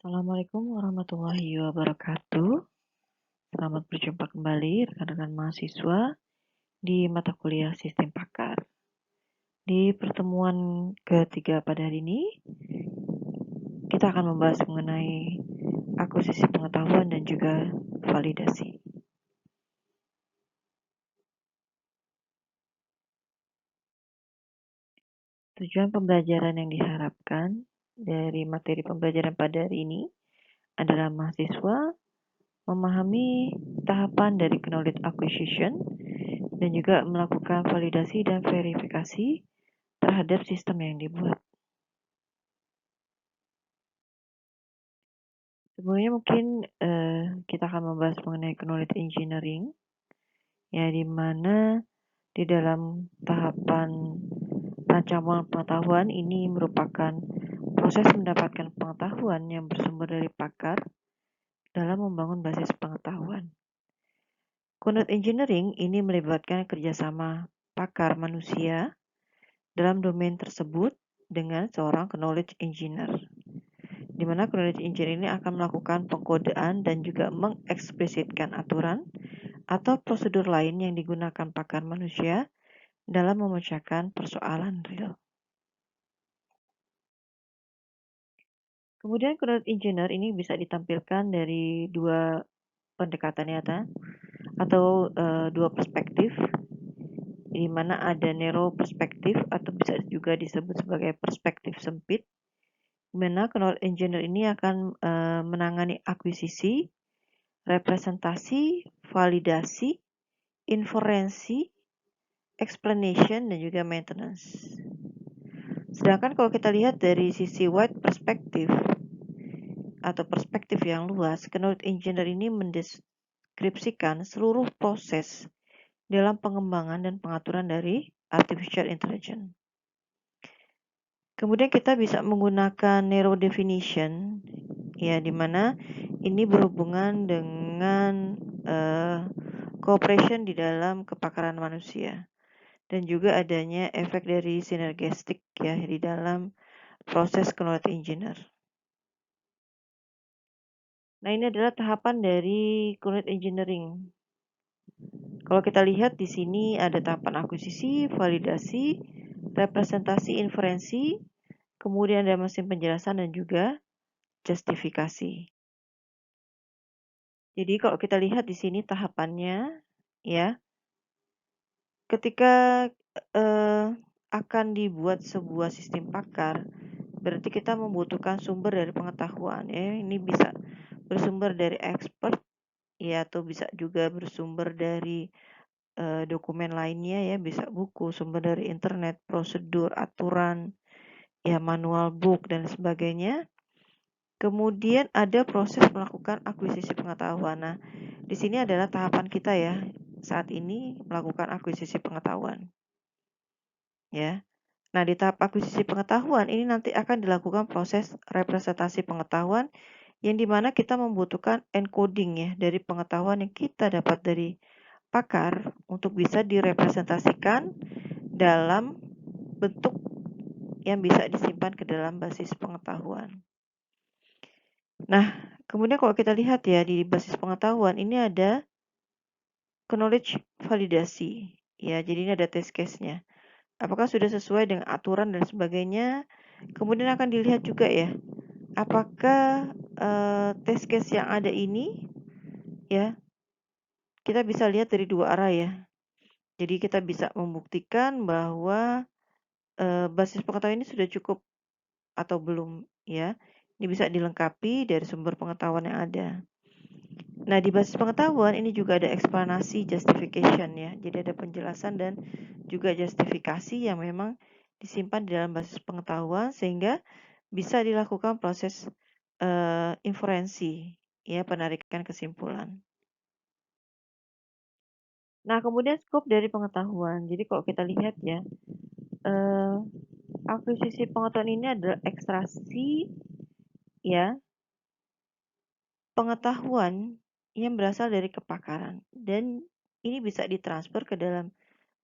Assalamualaikum warahmatullahi wabarakatuh. Selamat berjumpa kembali rekan-rekan mahasiswa di mata kuliah Sistem Pakar. Di pertemuan ketiga pada hari ini, kita akan membahas mengenai akuisisi pengetahuan dan juga validasi. Tujuan pembelajaran yang diharapkan dari materi pembelajaran pada hari ini adalah mahasiswa memahami tahapan dari knowledge acquisition dan juga melakukan validasi dan verifikasi terhadap sistem yang dibuat. Sebelumnya mungkin kita akan membahas mengenai knowledge engineering, ya di mana di dalam tahapan rancangan pengetahuan ini merupakan proses mendapatkan pengetahuan yang bersumber dari pakar dalam membangun basis pengetahuan. Knowledge engineering ini melibatkan kerjasama pakar manusia dalam domain tersebut dengan seorang knowledge engineer, di mana knowledge engineer ini akan melakukan pengkodean dan juga mengeksplisitkan aturan atau prosedur lain yang digunakan pakar manusia dalam memecahkan persoalan real. Kemudian knowledge engineer ini bisa ditampilkan dari dua pendekatan nyata atau dua perspektif, di mana ada narrow perspektif atau bisa juga disebut sebagai perspektif sempit, di mana knowledge engineer ini akan menangani akuisisi, representasi, validasi, inferensi, explanation, dan juga maintenance. Sedangkan kalau kita lihat dari sisi wide perspektif atau perspektif yang luas, knowledge engineer ini mendeskripsikan seluruh proses dalam pengembangan dan pengaturan dari artificial intelligence. Kemudian kita bisa menggunakan narrow definition, ya, di mana ini berhubungan dengan cooperation di dalam kepakaran manusia dan juga adanya efek dari sinergistik, ya, di dalam proses knowledge engineer. Nah, ini adalah tahapan dari knowledge engineering. Kalau kita lihat di sini ada tahapan akuisisi, validasi, representasi, inferensi, kemudian ada mesin penjelasan dan juga justifikasi. Jadi kalau kita lihat di sini tahapannya, ya, ketika akan dibuat sebuah sistem pakar, berarti kita membutuhkan sumber dari pengetahuan, ya. Ini bisa bersumber dari expert, ya, atau bisa juga bersumber dari dokumen lainnya, ya, bisa buku, sumber dari internet, prosedur, aturan, ya, manual book dan sebagainya. Kemudian ada proses melakukan akuisisi pengetahuan. Nah, di sini adalah tahapan kita, ya, saat ini melakukan akuisisi pengetahuan, ya. Nah, di tahap akuisisi pengetahuan ini nanti akan dilakukan proses representasi pengetahuan yang dimana kita membutuhkan encoding, ya, dari pengetahuan yang kita dapat dari pakar untuk bisa direpresentasikan dalam bentuk yang bisa disimpan ke dalam basis pengetahuan. Nah, kemudian kalau kita lihat, ya, di basis pengetahuan ini ada knowledge validasi, ya, jadi ini ada test case-nya. Apakah sudah sesuai dengan aturan dan sebagainya? Kemudian akan dilihat juga, ya, apakah test case yang ada ini, ya, kita bisa lihat dari dua arah, ya. Jadi kita bisa membuktikan bahwa basis pengetahuan ini sudah cukup atau belum, ya. Ini bisa dilengkapi dari sumber pengetahuan yang ada. Nah, di basis pengetahuan ini juga ada explanasi justification, ya. Jadi ada penjelasan dan juga justifikasi yang memang disimpan di dalam basis pengetahuan sehingga bisa dilakukan proses inferensi, ya, penarikan kesimpulan. Nah, kemudian skop dari pengetahuan. Jadi kalau kita lihat, ya, akuisisi pengetahuan ini adalah ekstraksi, ya, pengetahuan yang berasal dari kepakaran dan ini bisa ditransfer ke dalam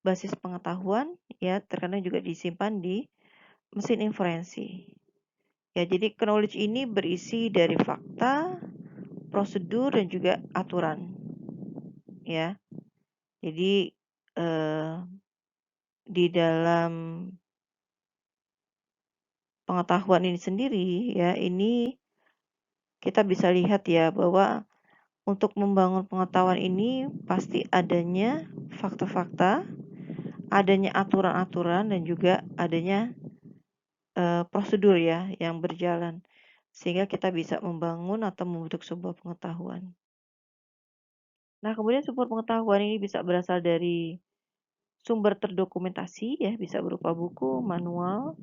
basis pengetahuan, ya, terkadang juga disimpan di mesin inferensi. Ya, jadi knowledge ini berisi dari fakta, prosedur, dan juga aturan. Ya, jadi di dalam pengetahuan ini sendiri, ya, ini kita bisa lihat ya bahwa untuk membangun pengetahuan ini pasti adanya fakta-fakta, adanya aturan-aturan, dan juga adanya prosedur ya yang berjalan sehingga kita bisa membangun atau membentuk sebuah pengetahuan. Nah, kemudian sumber pengetahuan ini bisa berasal dari sumber terdokumentasi ya, bisa berupa buku, manual,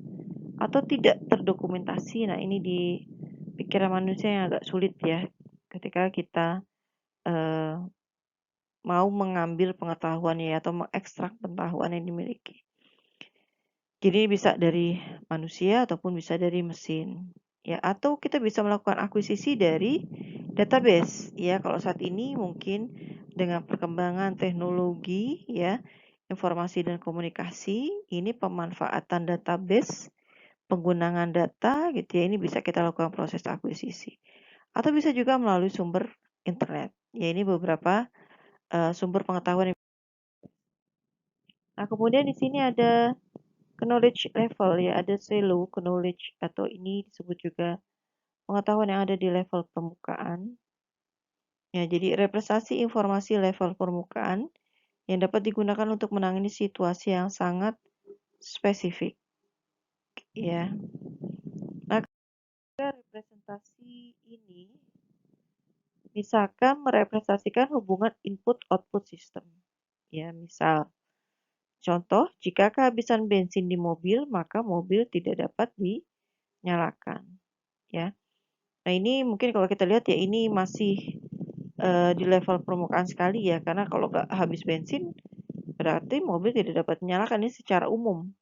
atau tidak terdokumentasi. Nah, ini di pikiran manusia yang agak sulit ya ketika kita eh, mau mengambil pengetahuan ya atau mengekstrak pengetahuan yang dimiliki. Jadi bisa dari manusia ataupun bisa dari mesin. Ya, atau kita bisa melakukan akuisisi dari database. Ya, kalau saat ini mungkin dengan perkembangan teknologi ya, informasi dan komunikasi, ini pemanfaatan database, penggunaan data gitu ya, ini bisa kita lakukan proses akuisisi. Atau bisa juga melalui sumber internet. Ya, ini beberapa sumber pengetahuan. Nah, kemudian di sini ada knowledge level ya, ada silo knowledge atau ini disebut juga pengetahuan yang ada di level permukaan. Ya, jadi representasi informasi level permukaan yang dapat digunakan untuk menangani situasi yang sangat spesifik. Ya, nah representasi ini misalkan merepresentasikan hubungan input-output sistem. Ya, misal contoh, jika kehabisan bensin di mobil, maka mobil tidak dapat dinyalakan. Ya, nah ini mungkin kalau kita lihat ya ini masih di level permukaan sekali ya, karena kalau nggak habis bensin berarti mobil tidak dapat dinyalakan, ini secara umum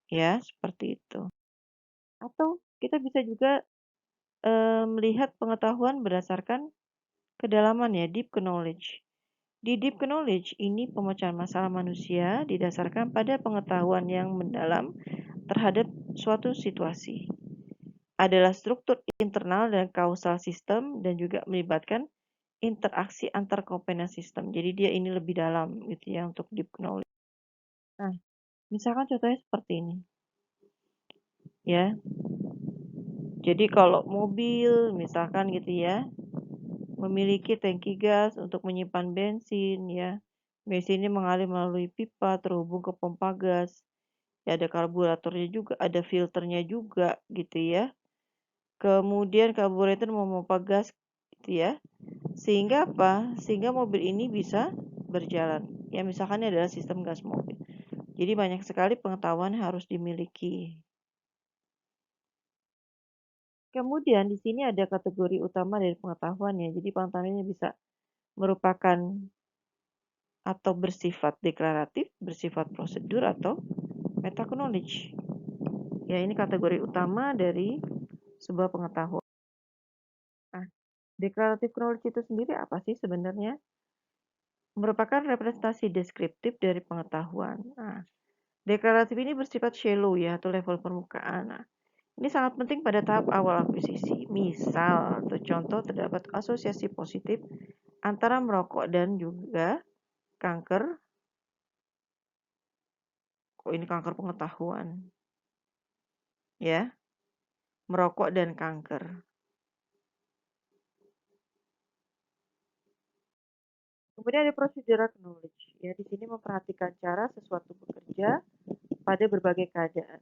ya, seperti itu. Atau kita bisa juga melihat pengetahuan berdasarkan kedalaman ya, deep knowledge. Di deep knowledge ini pemecahan masalah manusia didasarkan pada pengetahuan yang mendalam terhadap suatu situasi. Adalah struktur internal dan kausal sistem dan juga melibatkan interaksi antar komponen sistem. Jadi dia ini lebih dalam gitu ya untuk deep knowledge. Nah, misalkan contohnya seperti ini. Ya. Jadi kalau mobil misalkan gitu ya, memiliki tangki gas untuk menyimpan bensin ya. Bensin ini mengalir melalui pipa terhubung ke pompa gas. Ya, ada karburatornya juga, ada filternya juga gitu ya. Kemudian karburator memompa gas gitu ya. Sehingga apa? Sehingga mobil ini bisa berjalan. Ya, misalkan ini adalah sistem gas mobil. Jadi banyak sekali pengetahuan yang harus dimiliki. Kemudian di sini ada kategori utama dari pengetahuan ya. Jadi pengetahuan ini bisa merupakan atau bersifat deklaratif, bersifat prosedur atau meta knowledge. Ya, ini kategori utama dari sebuah pengetahuan. Nah, deklaratif knowledge itu sendiri apa sih sebenarnya? Merupakan representasi deskriptif dari pengetahuan. Nah, deklaratif ini bersifat shallow ya atau level permukaan. Nah, ini sangat penting pada tahap awal akuisisi. Misal, atau contoh terdapat asosiasi positif antara merokok dan juga kanker. Kok ini kanker pengetahuan? Ya, merokok dan kanker. Kemudian ada procedural knowledge. Ya, di sini memperhatikan cara sesuatu bekerja pada berbagai keadaan.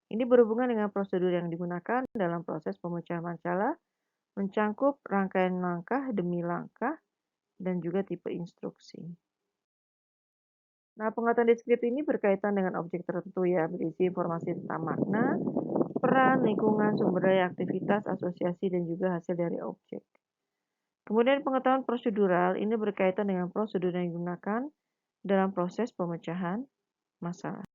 Ini berhubungan dengan prosedur yang digunakan dalam proses pemecahan masalah, mencangkup rangkaian langkah demi langkah, dan juga tipe instruksi. Nah, pengetahuan deskriptif ini berkaitan dengan objek tertentu ya, berisi informasi tentang makna, peran, lingkungan, sumber daya, aktivitas, asosiasi, dan juga hasil dari objek. Kemudian pengetahuan prosedural ini berkaitan dengan prosedur yang digunakan dalam proses pemecahan masalah.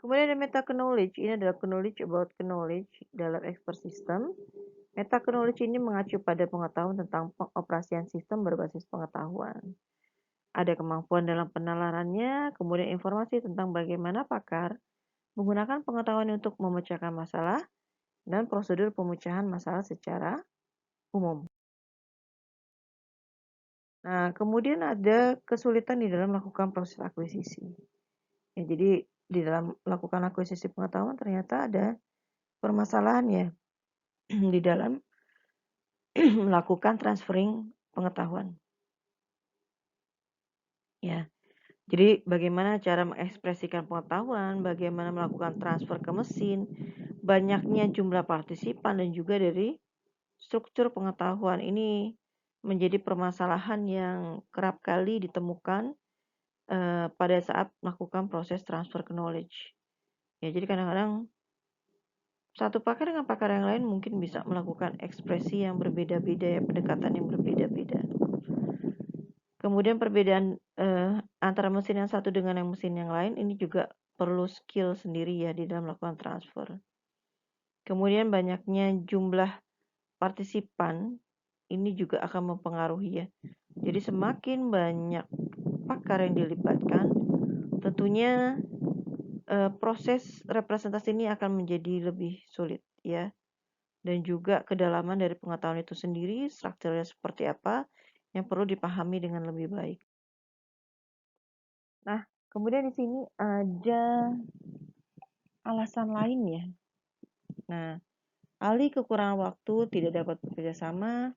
Kemudian ada meta knowledge, ini adalah knowledge about knowledge dalam expert system. Meta knowledge ini mengacu pada pengetahuan tentang pengoperasian sistem berbasis pengetahuan. Ada kemampuan dalam penalarannya, kemudian informasi tentang bagaimana pakar menggunakan pengetahuan untuk memecahkan masalah, dan prosedur pemecahan masalah secara umum. Nah, kemudian ada kesulitan di dalam melakukan proses akuisisi. Ya, jadi di dalam melakukan akuisisi pengetahuan ternyata ada permasalahan ya di dalam melakukan transferring pengetahuan. Ya, jadi bagaimana cara mengekspresikan pengetahuan, bagaimana melakukan transfer ke mesin, banyaknya jumlah partisipan dan juga dari struktur pengetahuan ini menjadi permasalahan yang kerap kali ditemukan pada saat melakukan proses transfer knowledge. Ya, jadi kadang-kadang satu pakar dengan pakar yang lain mungkin bisa melakukan ekspresi yang berbeda-beda ya, pendekatan yang berbeda-beda. Kemudian perbedaan antara mesin yang satu dengan yang mesin yang lain ini juga perlu skill sendiri ya di dalam melakukan transfer. Kemudian banyaknya jumlah partisipan ini juga akan mempengaruhi ya. Jadi semakin banyak pakar yang dilibatkan, tentunya proses representasi ini akan menjadi lebih sulit ya. Dan juga kedalaman dari pengetahuan itu sendiri, strukturnya seperti apa, yang perlu dipahami dengan lebih baik. Nah, kemudian di sini ada alasan lain ya. Nah, alih kekurangan waktu, tidak dapat bekerja sama,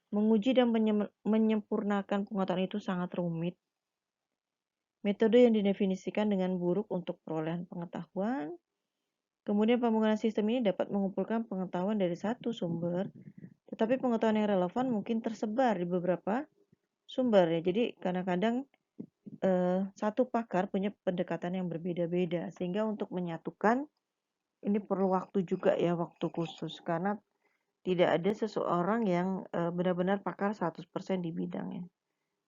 menguji dan menyempurnakan pengetahuan itu sangat rumit. Metode yang didefinisikan dengan buruk untuk perolehan pengetahuan. Kemudian pembangunan sistem ini dapat mengumpulkan pengetahuan dari satu sumber, tetapi pengetahuan yang relevan mungkin tersebar di beberapa sumber ya. Jadi kadang-kadang satu pakar punya pendekatan yang berbeda-beda, sehingga untuk menyatukan ini perlu waktu juga ya, waktu khusus, karena tidak ada seseorang yang benar-benar pakar 100% di bidangnya.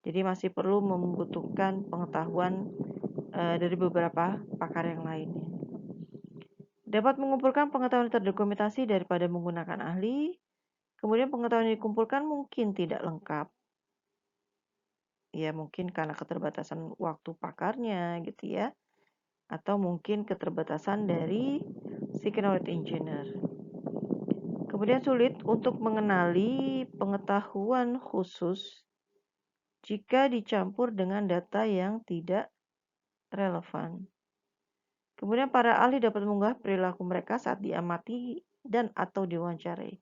Jadi masih perlu membutuhkan pengetahuan dari beberapa pakar yang lainnya. Dapat mengumpulkan pengetahuan terdokumentasi daripada menggunakan ahli. Kemudian pengetahuan yang dikumpulkan mungkin tidak lengkap. Ya mungkin karena keterbatasan waktu pakarnya gitu ya. Atau mungkin keterbatasan dari si knowledge engineer. Kemudian sulit untuk mengenali pengetahuan khusus jika dicampur dengan data yang tidak relevan. Kemudian para ahli dapat mengunggah perilaku mereka saat diamati dan atau diwawancarai.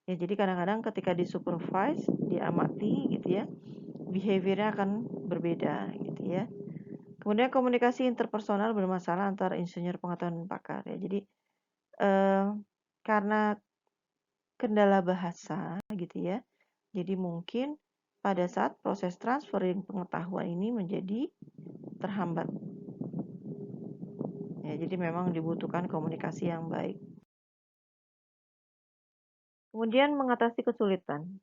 Ya, jadi kadang-kadang ketika disupervise, diamati gitu ya, behaviornya akan berbeda gitu ya. Kemudian komunikasi interpersonal bermasalah antara insinyur pengetahuan dan pakar ya. Jadi karena kendala bahasa gitu ya. Jadi mungkin pada saat proses transferring pengetahuan ini menjadi terhambat. Ya, jadi memang dibutuhkan komunikasi yang baik. Kemudian mengatasi kesulitan.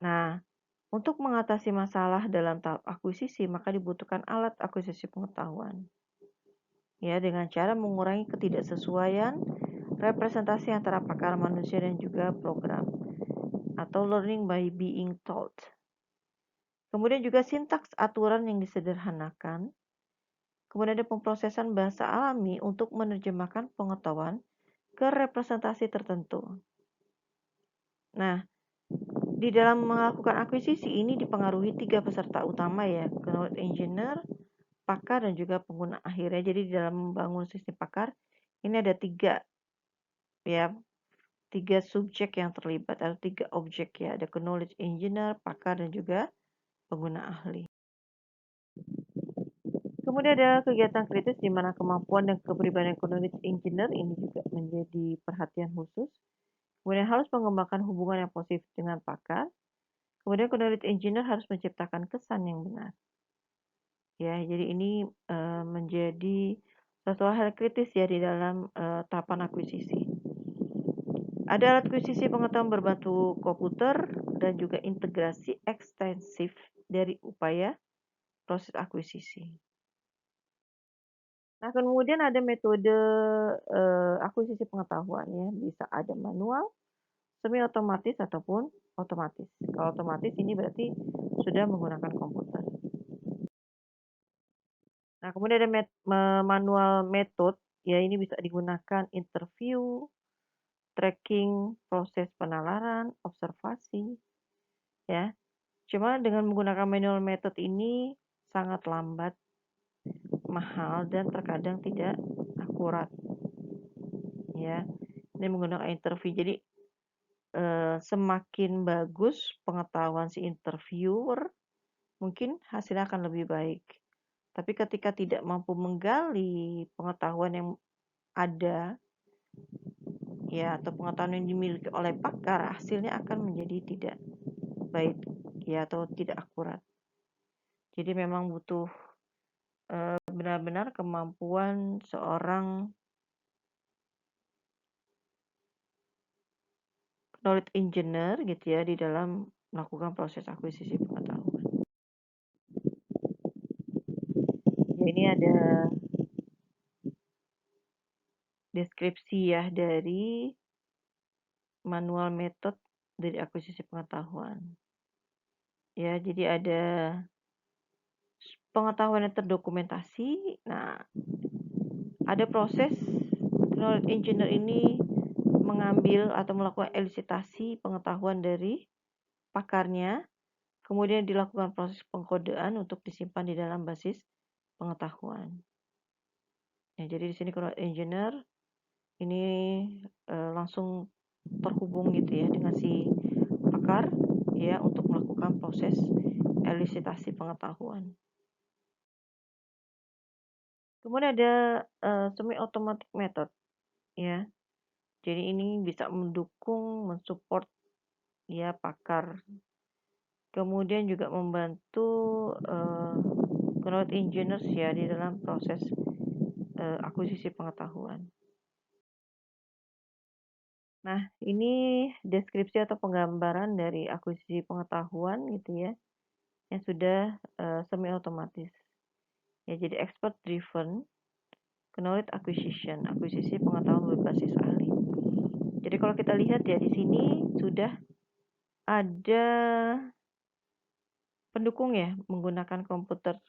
Nah, untuk mengatasi masalah dalam tahap akuisisi, maka dibutuhkan alat akuisisi pengetahuan. Ya, dengan cara mengurangi ketidaksesuaian representasi antara pakar manusia dan juga program atau learning by being taught. Kemudian juga sintaks aturan yang disederhanakan. Kemudian ada pemrosesan bahasa alami untuk menerjemahkan pengetahuan ke representasi tertentu. Nah, di dalam melakukan akuisisi ini dipengaruhi 3 peserta utama ya, knowledge engineer, pakar, dan juga pengguna akhirnya. Jadi di dalam membangun sistem pakar, ini ada 3 ya, 3 subjek yang terlibat, atau 3 objek ya, ada knowledge engineer, pakar, dan juga pengguna ahli. Kemudian ada kegiatan kritis di mana kemampuan dan kepribadian knowledge engineer ini juga menjadi perhatian khusus. Kemudian harus mengembangkan hubungan yang positif dengan pakar. Kemudian knowledge engineer harus menciptakan kesan yang benar. Ya, jadi ini menjadi suatu hal kritis ya di dalam tahapan akuisisi. Ada alat akuisisi pengetahuan berbantu komputer dan juga integrasi ekstensif dari upaya proses akuisisi. Nah, kemudian ada metode akuisisi pengetahuan ya, bisa ada manual, semi otomatis ataupun otomatis. Kalau otomatis ini berarti sudah menggunakan komputer. Nah, kemudian ada manual method, ya ini bisa digunakan interview, tracking proses penalaran, observasi, ya. Cuma dengan menggunakan manual method ini sangat lambat, mahal, dan terkadang tidak akurat, ya. Ini menggunakan interview, jadi semakin bagus pengetahuan si interviewer, mungkin hasilnya akan lebih baik. Tapi ketika tidak mampu menggali pengetahuan yang ada, ya, atau pengetahuan yang dimiliki oleh pakar, hasilnya akan menjadi tidak baik, ya, atau tidak akurat. Jadi memang butuh benar-benar kemampuan seorang knowledge engineer gitu ya di dalam melakukan proses akuisisi pengetahuan. Ya, ini ada deskripsi ya dari manual method dari akuisisi pengetahuan. Ya, jadi ada pengetahuan yang terdokumentasi. Nah, ada proses knowledge engineer ini mengambil atau melakukan elisitasi pengetahuan dari pakarnya, kemudian dilakukan proses pengkodean untuk disimpan di dalam basis pengetahuan. Ya, jadi di sini knowledge engineer ini langsung terhubung gitu ya dengan si pakar ya untuk melakukan proses elisitasi pengetahuan. Kemudian ada semi automatic method ya. Jadi ini bisa mendukung, mensupport ya pakar. Kemudian juga membantu knowledge engineers ya di dalam proses akuisisi pengetahuan. Nah, ini deskripsi atau penggambaran dari akuisisi pengetahuan gitu ya, yang sudah semi otomatis. Ya, jadi expert driven knowledge acquisition, akuisisi pengetahuan berbasis ahli. Jadi kalau kita lihat ya di sini sudah ada pendukung ya menggunakan komputer.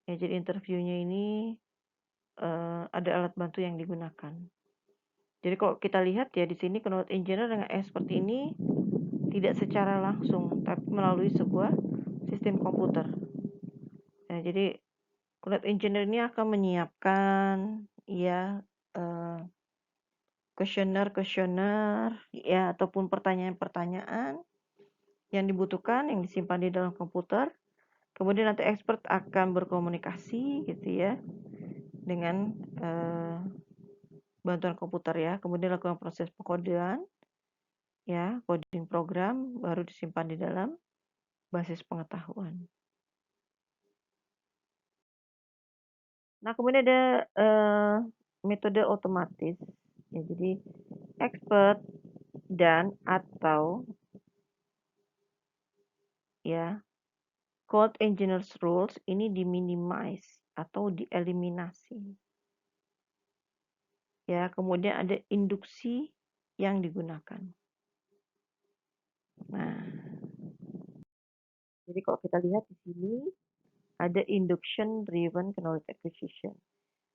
Ya, jadi interviewnya ini ada alat bantu yang digunakan. Jadi kalau kita lihat ya di sini knowledge engineer dengan expert ini tidak secara langsung, tapi melalui sebuah sistem komputer. Nah, jadi knowledge engineer ini akan menyiapkan ya kuesioner ya ataupun pertanyaan-pertanyaan yang dibutuhkan yang disimpan di dalam komputer. Kemudian nanti expert akan berkomunikasi gitu ya dengan bantuan komputer ya. Kemudian lakukan proses pengkodean ya, coding program baru disimpan di dalam basis pengetahuan. Nah, kemudian ada metode otomatis. Ya, jadi expert dan atau ya code engineers rules ini diminimize atau dieliminasi. Ya, kemudian ada induksi yang digunakan. Nah, jadi kalau kita lihat di sini ada induction driven knowledge acquisition.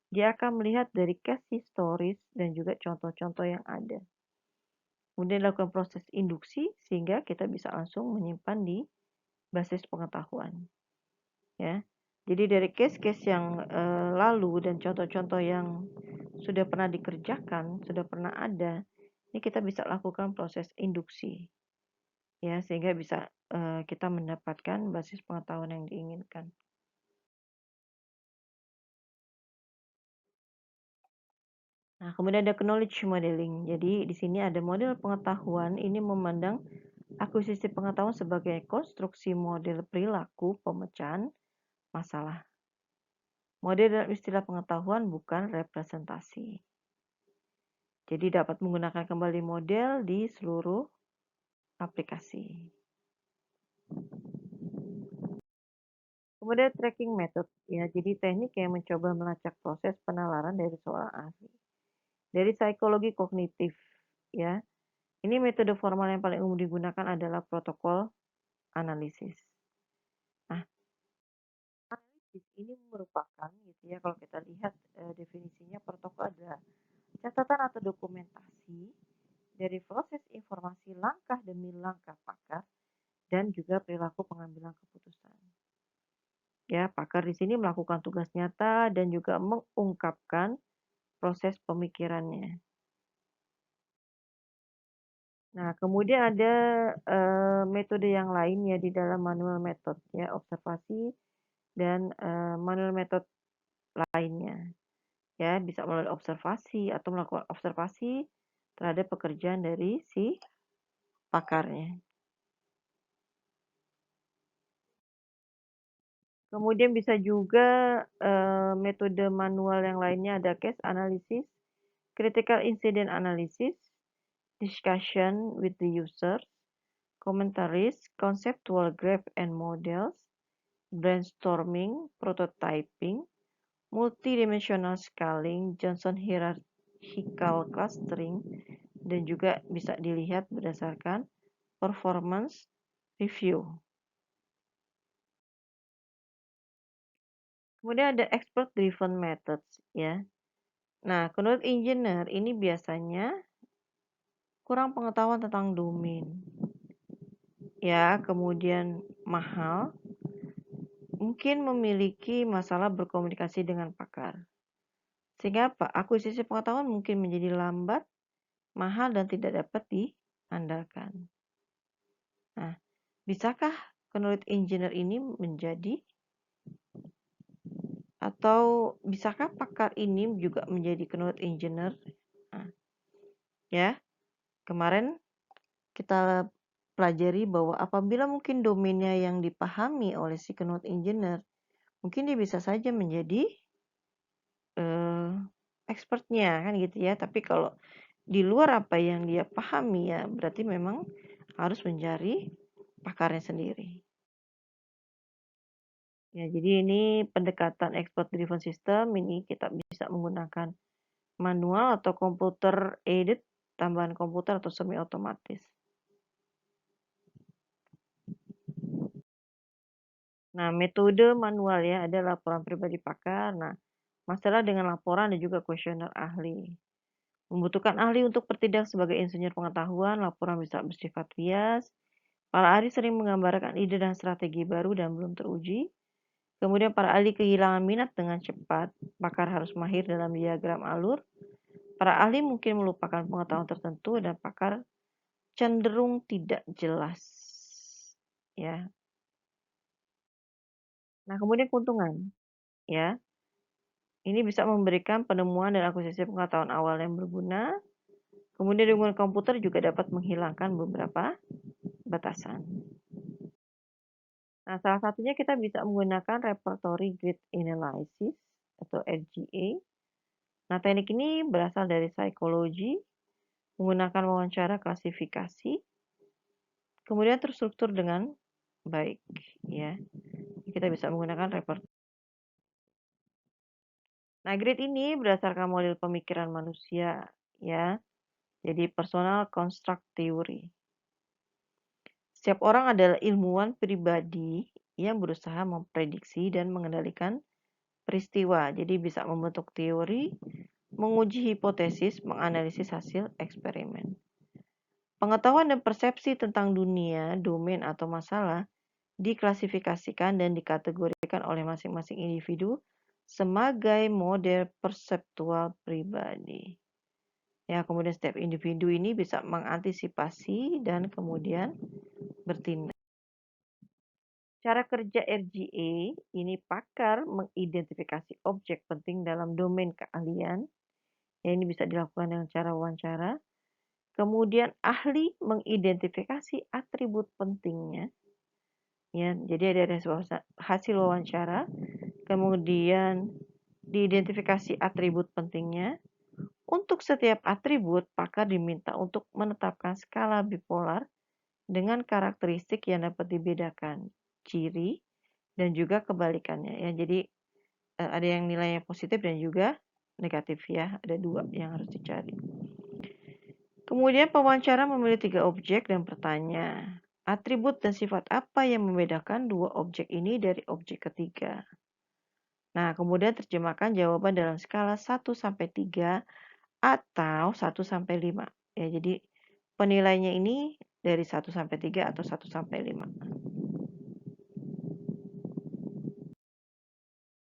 Dia akan melihat dari case histories dan juga contoh-contoh yang ada. Kemudian lakukan proses induksi sehingga kita bisa langsung menyimpan di basis pengetahuan. Ya. Jadi dari case-case yang lalu dan contoh-contoh yang sudah pernah dikerjakan, sudah pernah ada, ini kita bisa lakukan proses induksi. Ya, sehingga bisa kita mendapatkan basis pengetahuan yang diinginkan. Nah, kemudian ada knowledge modeling. Jadi di sini ada model pengetahuan ini memandang akuisisi pengetahuan sebagai konstruksi model perilaku pemecahan masalah. Model dalam istilah pengetahuan bukan representasi. Jadi dapat menggunakan kembali model di seluruh aplikasi. Kemudian tracking method, ya, jadi teknik yang mencoba melacak proses penalaran dari seorang ahli. Dari psikologi kognitif, ya. Ini metode formal yang paling umum digunakan adalah protokol analisis. Nah, analisis ini merupakan gitu ya, kalau kita lihat definisinya protokol adalah catatan atau dokumentasi dari proses informasi langkah demi langkah pakar dan juga perilaku pengambilan keputusan. Ya, pakar di sini melakukan tugas nyata dan juga mengungkapkan proses pemikirannya. Nah, kemudian ada metode yang lain ya di dalam manual method ya, observasi dan manual method lainnya. Ya, bisa melalui observasi atau melakukan observasi terhadap pekerjaan dari si pakarnya. Kemudian bisa juga metode manual yang lainnya ada case analysis, critical incident analysis, discussion with the users, commentaries, conceptual graph and models, brainstorming, prototyping, multidimensional scaling, Johnson hierarchical clustering, dan juga bisa dilihat berdasarkan performance review. Kemudian ada expert driven methods ya. Nah, menurut engineer ini biasanya kurang pengetahuan tentang domain. Ya, kemudian mahal, mungkin memiliki masalah berkomunikasi dengan pakar. Sehingga apa? Akuisisi pengetahuan mungkin menjadi lambat, mahal, dan tidak dapat diandalkan. Nah, bisakah menurut engineer ini menjadi atau bisakah pakar ini juga menjadi menurut engineer? Nah, ya, kemarin kita pelajari bahwa apabila mungkin domainnya yang dipahami oleh si knowledge engineer, mungkin dia bisa saja menjadi expertnya kan gitu ya. Tapi kalau di luar apa yang dia pahami ya berarti memang harus mencari pakarnya sendiri. Ya, jadi ini pendekatan expert driven system ini kita bisa menggunakan manual atau computer aided, tambahan komputer atau semi otomatis. Nah, metode manual ya ada laporan pribadi pakar. Nah, masalah dengan laporan dan juga kuesioner ahli. Membutuhkan ahli untuk bertindak sebagai insinyur pengetahuan, laporan bisa bersifat bias. Para ahli sering menggambarkan ide dan strategi baru dan belum teruji. Kemudian para ahli kehilangan minat dengan cepat. Pakar harus mahir dalam diagram alur. Para ahli mungkin melupakan pengetahuan tertentu dan pakar cenderung tidak jelas. Ya. Nah, kemudian keuntungan. Ya. Ini bisa memberikan penemuan dan akuisisi pengetahuan awal yang berguna. Kemudian dengan komputer juga dapat menghilangkan beberapa batasan. Nah, salah satunya kita bisa menggunakan repertory grid analysis atau RGA. Nah, teknik ini berasal dari psikologi, menggunakan wawancara klasifikasi, kemudian terstruktur dengan baik, ya. Kita bisa menggunakan repertory. Nah, grid ini berdasarkan model pemikiran manusia, ya. Jadi personal construct theory. Setiap orang adalah ilmuwan pribadi yang berusaha memprediksi dan mengendalikan peristiwa. Jadi bisa membentuk teori, menguji hipotesis, menganalisis hasil eksperimen. Pengetahuan dan persepsi tentang dunia, domain atau masalah diklasifikasikan dan dikategorikan oleh masing-masing individu sebagai model perseptual pribadi. Ya, kemudian setiap individu ini bisa mengantisipasi dan kemudian bertindak. Cara kerja RGA ini pakar mengidentifikasi objek penting dalam domain keahlian. Ya, ini bisa dilakukan dengan cara wawancara. Kemudian ahli mengidentifikasi atribut pentingnya. Ya, jadi dari hasil wawancara, kemudian diidentifikasi atribut pentingnya. Untuk setiap atribut, pakar diminta untuk menetapkan skala bipolar dengan karakteristik yang dapat dibedakan, ciri, dan juga kebalikannya. Ya, jadi ada yang nilainya positif dan juga negatif ya, ada dua yang harus dicari. Kemudian pewawancara memilih 3 objek dan bertanya, atribut dan sifat apa yang membedakan dua objek ini dari objek ketiga? Nah, kemudian terjemahkan jawaban dalam skala 1 sampai 3 atau 1 sampai 5. Ya, jadi penilainya ini dari 1 sampai 3 atau 1 sampai 5.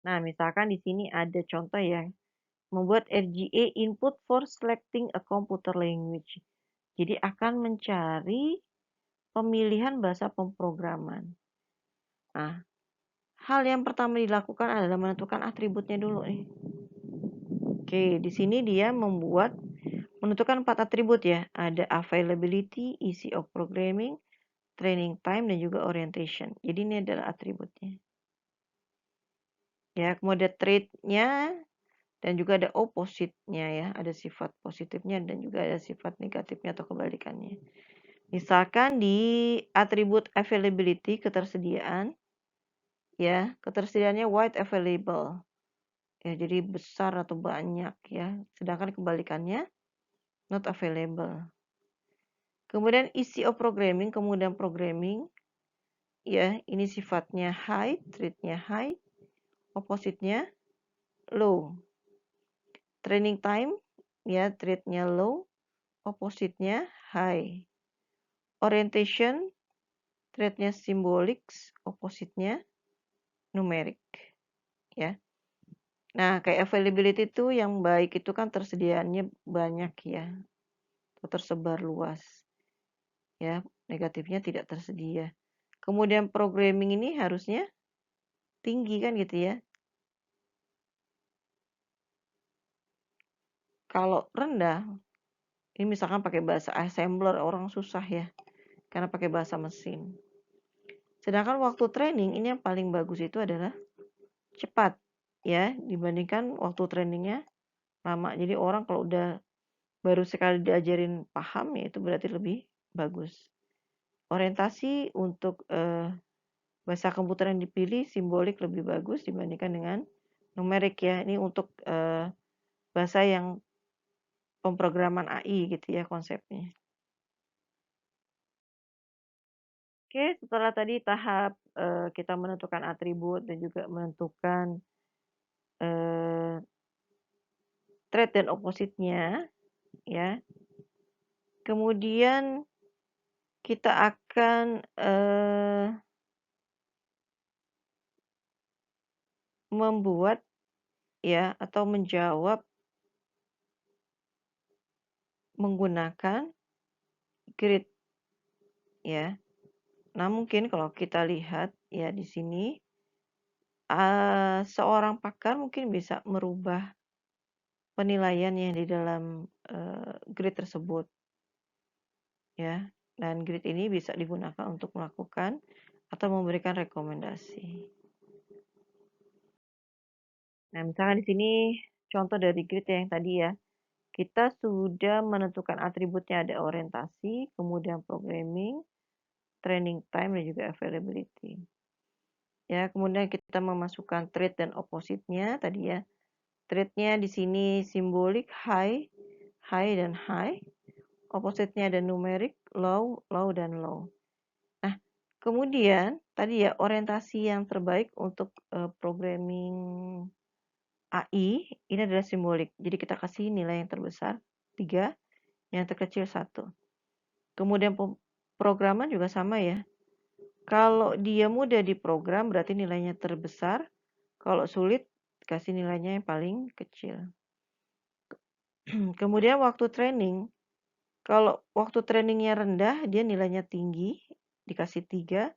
Nah, misalkan di sini ada contoh ya, membuat RGA input for selecting a computer language. Jadi akan mencari pemilihan bahasa pemrograman. Nah, hal yang pertama dilakukan adalah menentukan atributnya dulu nih. Oke, di sini dia menentukan 4 atribut ya. Ada availability, easy of programming, training time, dan juga orientation. Jadi ini adalah atributnya. Ya, kemudian trait-nya dan juga ada opposite-nya ya. Ada sifat positifnya dan juga ada sifat negatifnya atau kebalikannya. Misalkan di atribut availability, ketersediaan, ya, ketersediaannya wide available. Ya, jadi besar atau banyak ya. Sedangkan kebalikannya not available. Kemudian easy of programming, kemudian programming, ya, ini sifatnya high, trait-nya high, opposite-nya low. Training time, ya, trait-nya low, opposite-nya high. Orientation, trait-nya symbolic, opposite-nya numeric, ya. Nah, kayak availability itu yang baik itu kan tersediaannya banyak ya, atau tersebar luas. Ya, negatifnya tidak tersedia. Kemudian programming ini harusnya tinggi kan gitu ya. Kalau rendah, ini misalkan pakai bahasa assembler, orang susah ya, karena pakai bahasa mesin. Sedangkan waktu training ini yang paling bagus itu adalah cepat ya, dibandingkan waktu trainingnya lama. Jadi orang kalau udah baru sekali diajarin paham ya itu berarti lebih bagus. Orientasi untuk bahasa komputer yang dipilih simbolik lebih bagus dibandingkan dengan numerik ya. Ini untuk bahasa yang pemrograman AI gitu ya konsepnya. Oke, setelah tadi tahap kita menentukan atribut dan juga menentukan trait dan opposite-nya ya. Kemudian kita akan membuat ya atau menjawab menggunakan grid ya. Nah, mungkin kalau kita lihat ya di sini seorang pakar mungkin bisa merubah penilaiannya di dalam grid tersebut ya. Dan grid ini bisa digunakan untuk melakukan atau memberikan rekomendasi. Nah, misalkan di sini contoh dari grid yang tadi ya. Kita sudah menentukan atributnya ada orientasi, kemudian programming, training time, dan juga availability. Ya, kemudian kita memasukkan trait dan opposite-nya tadi ya. Trait-nya di sini simbolik high, high dan high. Opposite-nya ada numeric, low, low dan low. Nah, kemudian tadi ya orientasi yang terbaik untuk programming AI ini adalah simbolik. Jadi kita kasih nilai yang terbesar 3, yang terkecil 1. Kemudian programan juga sama ya. Kalau dia mudah diprogram berarti nilainya terbesar. Kalau sulit kasih nilainya yang paling kecil. Kemudian waktu training. Kalau waktu trainingnya rendah dia nilainya tinggi dikasih 3.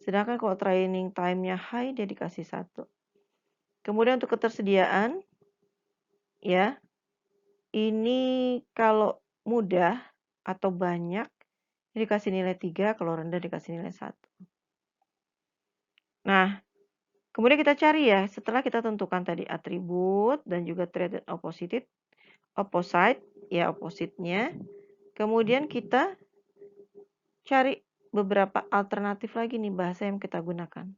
Sedangkan kalau training time-nya high dia dikasih 1. Kemudian untuk ketersediaan ya. Ini kalau mudah atau banyak ini dikasih nilai 3, kalau rendah dikasih nilai 1. Nah, kemudian kita cari ya, setelah kita tentukan tadi atribut dan juga trait dan opposite, ya opposite-nya. Kemudian kita cari beberapa alternatif lagi nih bahasa yang kita gunakan.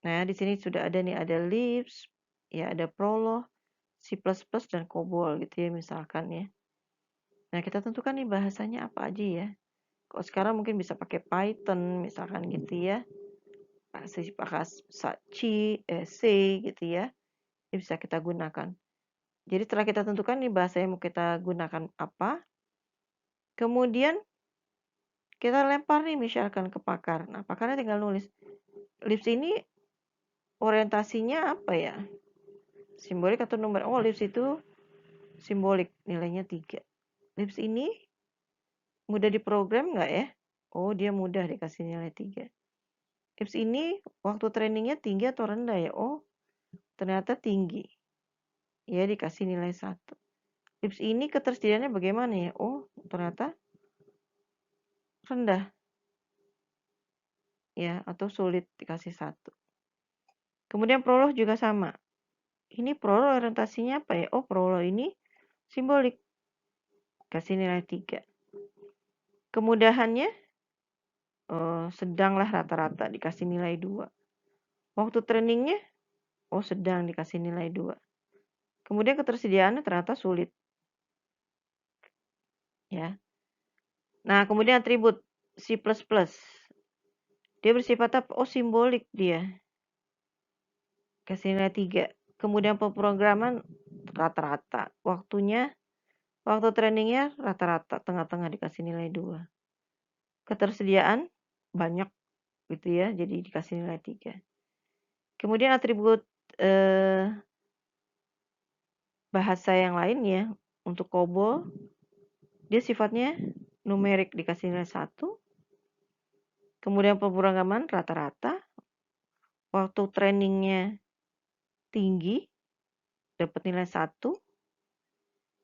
Nah, di sini sudah ada nih, ada Lisp, ya ada Prolog, C++ dan COBOL gitu ya misalkan ya. Nah, kita tentukan nih bahasanya apa aja ya. Kalau sekarang mungkin bisa pakai Python misalkan gitu ya. apakah C gitu ya, ini bisa kita gunakan. Jadi setelah kita tentukan nih bahasa yang mau kita gunakan apa, kemudian kita lempar nih misalkan ke pakar. Nah, pakarnya tinggal nulis, LIPS ini orientasinya apa ya? Simbolik atau numerik? Oh, LIPS itu simbolik, nilainya 3. LIPS ini mudah diprogram nggak ya? Oh, dia mudah, dikasih nilai 3. LIPS ini waktu trainingnya tinggi atau rendah ya? Oh, ternyata tinggi. Ya, dikasih nilai 1. LIPS ini ketersediaannya bagaimana ya? Oh, ternyata rendah. Ya, atau sulit, dikasih 1. Kemudian prolog juga sama. Ini prolog orientasinya apa ya? Oh, prolog ini simbolik. Kasih nilai 3. Kemudahannya sedanglah rata-rata, dikasih nilai 2. Waktu trainingnya sedang, dikasih nilai 2. Kemudian ketersediaannya ternyata sulit. Ya. Nah, kemudian atribut C++. Dia bersifat apa? Oh, simbolik dia. Kasih nilai 3. Kemudian pemrograman rata-rata. Waktu trainingnya rata-rata, tengah-tengah, dikasih nilai 2. Ketersediaan banyak gitu ya, jadi dikasih nilai 3. Kemudian atribut bahasa yang lainnya untuk COBOL, dia sifatnya numerik, dikasih nilai 1. Kemudian pemrograman rata-rata, waktu trainingnya tinggi, dapat nilai 1.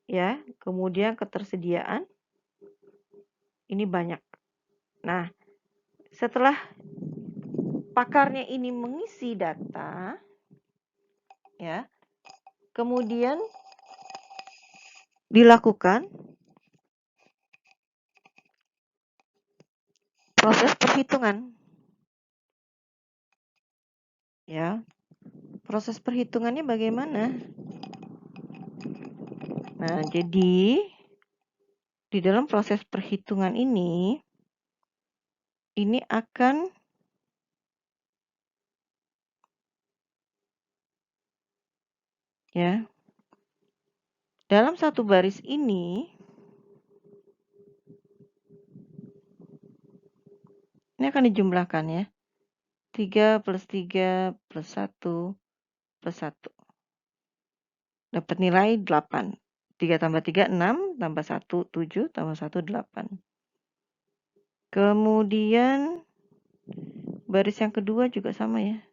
Ya, kemudian ketersediaan ini banyak. Nah, setelah pakarnya ini mengisi data, ya, kemudian dilakukan proses perhitungan. Ya, proses perhitungannya bagaimana? Nah, jadi di dalam proses perhitungan ini akan ya, dalam satu baris ini akan dijumlahkan ya. 3 plus 3 plus 1 plus 1. Dapat nilai 8. 3 tambah 3, 6. Tambah 1, 7. Tambah 1, 8. Kemudian baris yang kedua juga sama ya.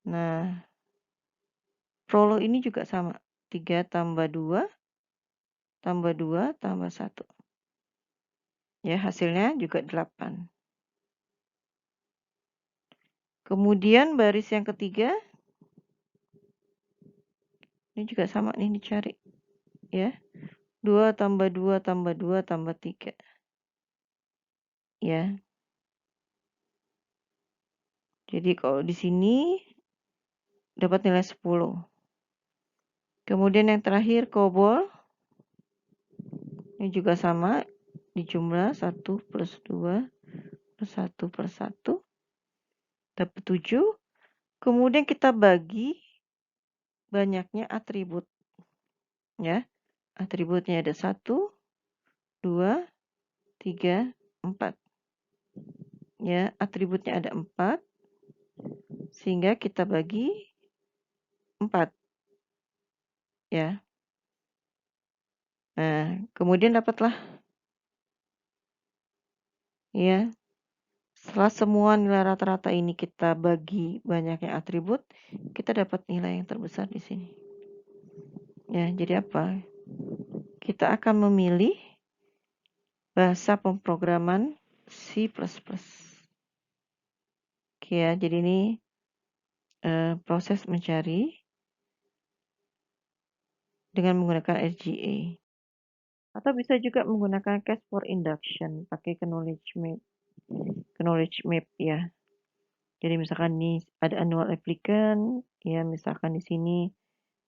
Nah, prolog ini juga sama. 3 tambah 2. Tambah 2 tambah 1. Ya, hasilnya juga 8. Kemudian baris yang ketiga, ini juga sama nih dicari. Ya, 2 tambah 2 tambah 2 tambah 3. Ya. Jadi kalau di sini dapat nilai 10. Kemudian yang terakhir COBOL. Ini juga sama. Dijumlah 1 plus 2 plus 1 plus 1. Dapat 7. Kemudian kita bagi banyaknya atribut. Ya. Atributnya ada 1, 2, 3, 4. Ya, atributnya ada 4. Sehingga kita bagi 4. Ya. Nah, kemudian dapatlah. Ya. Setelah semua nilai rata-rata ini kita bagi banyaknya atribut, kita dapat nilai yang terbesar di sini. Ya, jadi apa? Kita akan memilih bahasa pemrograman C++. Oke ya, jadi ini proses mencari dengan menggunakan SGA. Atau bisa juga menggunakan case for induction, pakai knowledge map ya. Jadi misalkan ini ada annual applicant, ya misalkan di sini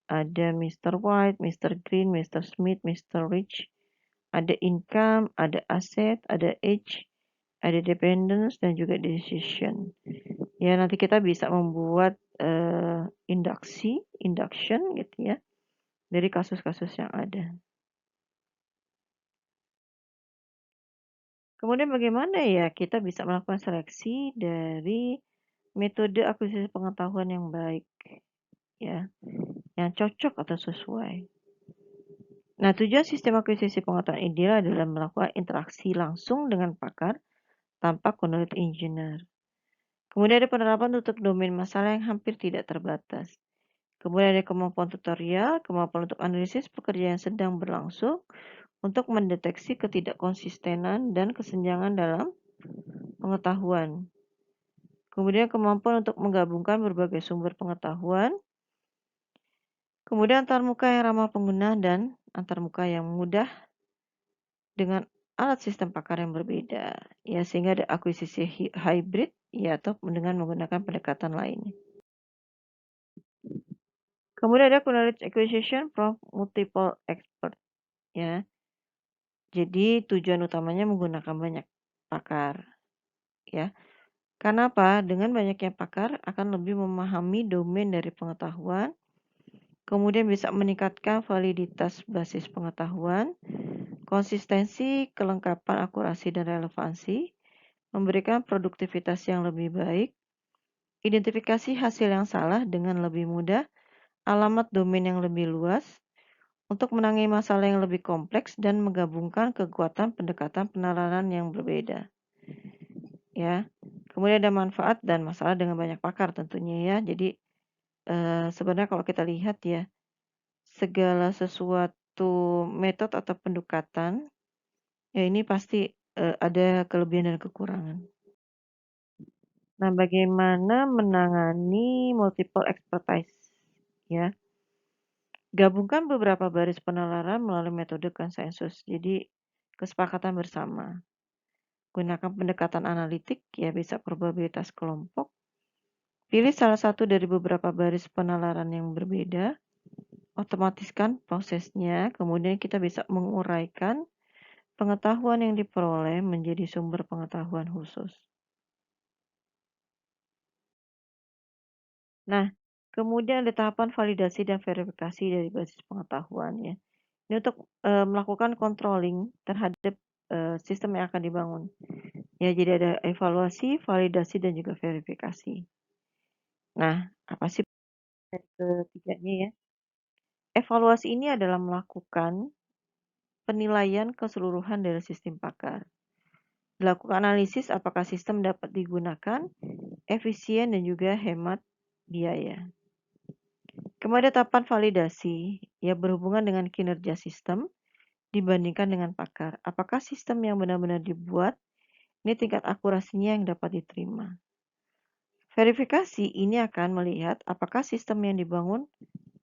ada Mr. White, Mr. Green, Mr. Smith, Mr. Rich, ada income, ada asset, ada age, ada dependence dan juga decision. Ya, nanti kita bisa membuat induction gitu ya, dari kasus-kasus yang ada. Kemudian bagaimana ya kita bisa melakukan seleksi dari metode akuisisi pengetahuan yang baik, ya, yang cocok atau sesuai. Nah, tujuan sistem akuisisi pengetahuan ideal adalah melakukan interaksi langsung dengan pakar tanpa conduit engineer. Kemudian ada penerapan untuk domain masalah yang hampir tidak terbatas. Kemudian ada kemampuan tutorial, kemampuan untuk analisis pekerjaan yang sedang berlangsung untuk mendeteksi ketidakkonsistenan dan kesenjangan dalam pengetahuan. Kemudian kemampuan untuk menggabungkan berbagai sumber pengetahuan. Kemudian antarmuka yang ramah pengguna dan antarmuka yang mudah dengan alat sistem pakar yang berbeda. Ya, sehingga ada akuisisi hybrid ya atau dengan menggunakan pendekatan lain. Kemudian ada knowledge acquisition from multiple expert ya. Jadi tujuan utamanya menggunakan banyak pakar ya. Karena apa? Dengan banyaknya pakar akan lebih memahami domain dari pengetahuan, kemudian bisa meningkatkan validitas basis pengetahuan, konsistensi, kelengkapan, akurasi, dan relevansi, memberikan produktivitas yang lebih baik, identifikasi hasil yang salah dengan lebih mudah, alamat domain yang lebih luas, untuk menangani masalah yang lebih kompleks dan menggabungkan kekuatan pendekatan penalaran yang berbeda. Ya. Kemudian ada manfaat dan masalah dengan banyak pakar tentunya ya. Jadi sebenarnya kalau kita lihat ya, segala sesuatu metode atau pendekatan ya ini pasti ada kelebihan dan kekurangan. Nah, bagaimana menangani multiple expertise ya? Gabungkan beberapa baris penalaran melalui metode konsensus. Jadi kesepakatan bersama. Gunakan pendekatan analitik ya bisa probabilitas kelompok. Pilih salah satu dari beberapa baris penalaran yang berbeda. Otomatiskan prosesnya, kemudian kita bisa menguraikan pengetahuan yang diperoleh menjadi sumber pengetahuan khusus. Nah, kemudian ada tahapan validasi dan verifikasi dari basis pengetahuan ya. Ini untuk melakukan controlling terhadap sistem yang akan dibangun. Ya, jadi ada evaluasi, validasi, dan juga verifikasi. Nah, apa sih ketiganya ya? Evaluasi ini adalah melakukan penilaian keseluruhan dari sistem pakar. Dilakukan analisis apakah sistem dapat digunakan, efisien, dan juga hemat biaya. Kemudian tahapan validasi, ya berhubungan dengan kinerja sistem dibandingkan dengan pakar. Apakah sistem yang benar-benar dibuat, ini tingkat akurasinya yang dapat diterima. Verifikasi ini akan melihat apakah sistem yang dibangun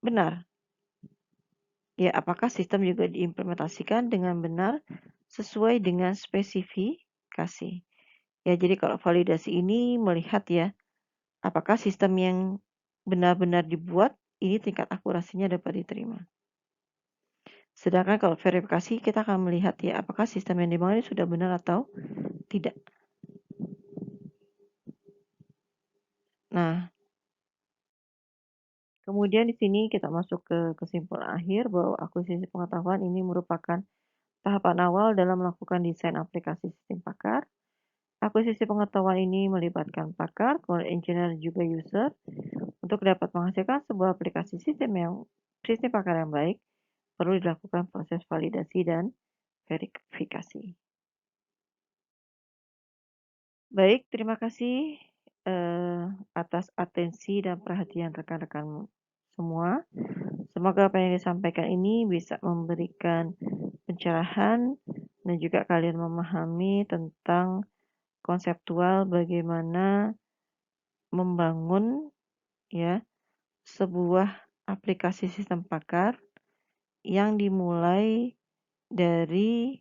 benar. Ya, apakah sistem juga diimplementasikan dengan benar sesuai dengan spesifikasi. Ya, jadi kalau validasi ini melihat ya, apakah sistem yang benar-benar dibuat ini tingkat akurasinya dapat diterima. Sedangkan kalau verifikasi kita akan melihat ya, apakah sistem yang dibangun ini sudah benar atau tidak. Nah, kemudian di sini kita masuk ke kesimpulan akhir bahwa akuisisi pengetahuan ini merupakan tahapan awal dalam melakukan desain aplikasi sistem pakar. Akuisisi pengetahuan ini melibatkan pakar, kemudian engineer juga user untuk dapat menghasilkan sebuah aplikasi sistem pakar yang baik. Perlu dilakukan proses validasi dan verifikasi. Baik, terima kasih atas atensi dan perhatian rekan-rekan semua. Semoga apa yang disampaikan ini bisa memberikan pencerahan dan juga kalian memahami tentang konseptual bagaimana membangun ya sebuah aplikasi sistem pakar yang dimulai dari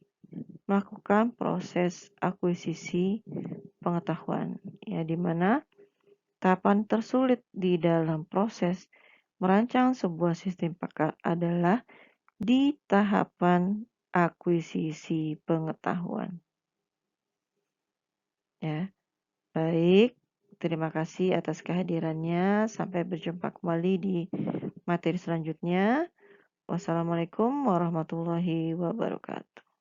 melakukan proses akuisisi pengetahuan ya di mana tahapan tersulit di dalam proses merancang sebuah sistem pakar adalah di tahapan akuisisi pengetahuan. ya. Baik, terima kasih atas kehadirannya. Sampai berjumpa kembali di materi selanjutnya. Wassalamualaikum warahmatullahi wabarakatuh.